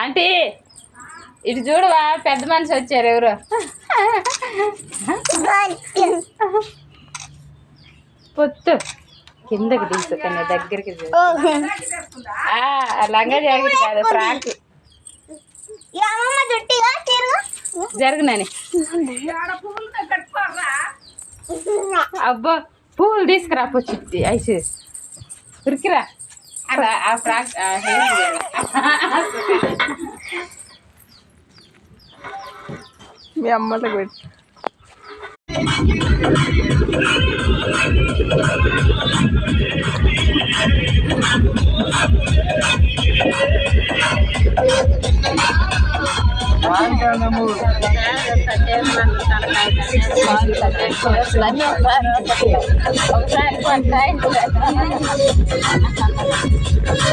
Aunty ఇటు చూడవా, పెద్ద మనిషి వచ్చారు ఎవరు. పొత్తు కిందకి తీసుకుని దగ్గరికి లంగా జాకెట్ కాదు, ఫ్రాక్. జరుగునని అబ్బా పువ్వులు తీసుకురాపో చిట్టి ఐసి ఉరికిరా. ఆ ఫ్రాక్ మీ అమ్మలకు పెట్టి ఒకసారి